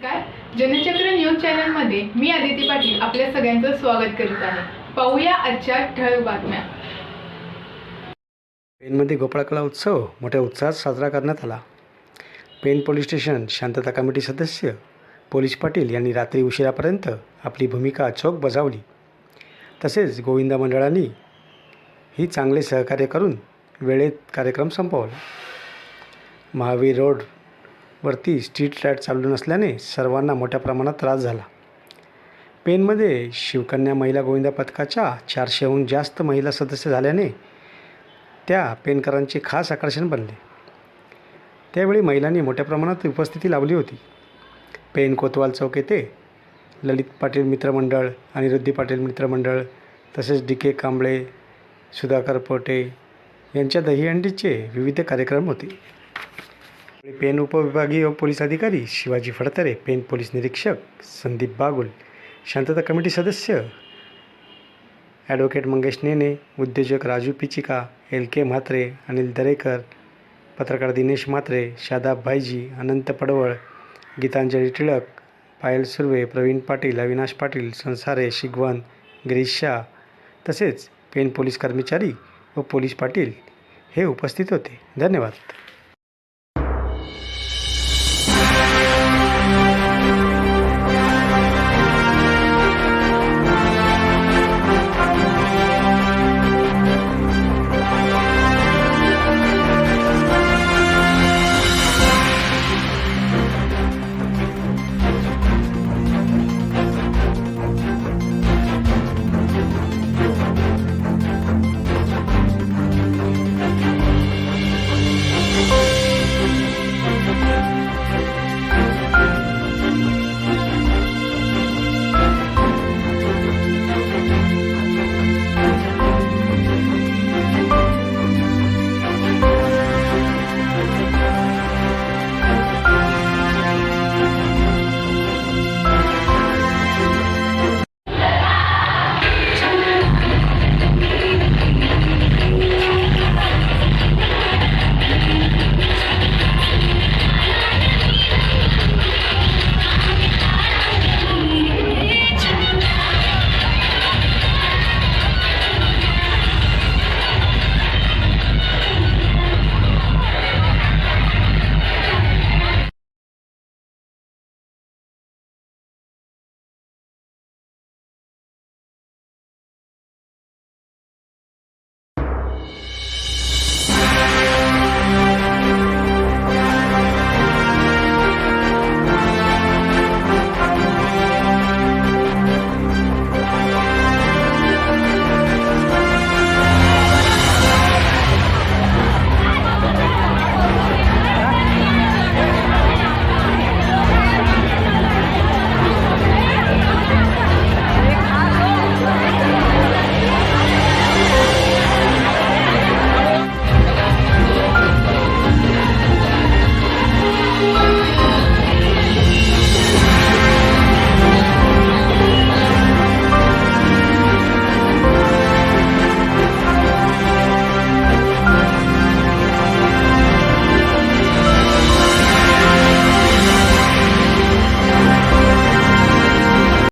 नमस्कार. जनचक्र न्यूज चॅनलमध्ये मी आदिती पाटील आपल्या सगळ्यांचं स्वागत करीत आहे. पाहूया आजच्या ठळक बातम्या. पेनमध्ये गोपाळकला उत्सव मोठ्या उत्साहात साजरा करण्यात आला. पेन पोलीस स्टेशन शांतता कमिटी सदस्य पोलीस पाटील यांनी रात्री उशिरापर्यंत आपली भूमिका अचूक बजावली. तसेच गोविंदा मंडळांनी ही चांगले सहकार्य करून वेळेत कार्यक्रम संपवला. महावीर रोडवरती स्ट्रीट लाईट चालू नसल्याने सर्वांना मोठ्या प्रमाणात त्रास झाला. पेनमध्ये शिवकन्या महिला गोविंदा पथकाच्या 400हून जास्त महिला सदस्य झाल्याने त्या पेनकरांचे खास आकर्षण बनले. त्यावेळी महिलांनी मोठ्या प्रमाणात उपस्थिती लावली होती. पेन कोतवाल चौक येथे ललित पाटील मित्रमंडळ, अनिरुद्धी पाटील मित्रमंडळ तसेच DK कांबळे, सुधाकर पोटे यांच्या दहीहंडीचे विविध कार्यक्रम होते. पेन उपविभागीय पोलीस अधिकारी शिवाजी फडतरे, पेन पोलीस निरीक्षक संदीप बागुल, शांतता कमिटी सदस्य ॲडव्होकेट मंगेश नेने, उद्योजक राजू पिचिका, LK म्हात्रे, अनिल दरेकर, पत्रकार दिनेश म्हात्रे, शादाब भाईजी, अनंत पडवळ, गीतांजली टिळक, पायल सुर्वे, प्रवीण पाटील, अविनाश पाटील, संसारे, शिगवण, गिरीश शाह तसेच पेन पोलीस कर्मचारी व पोलीस पाटील हे उपस्थित होते. धन्यवाद.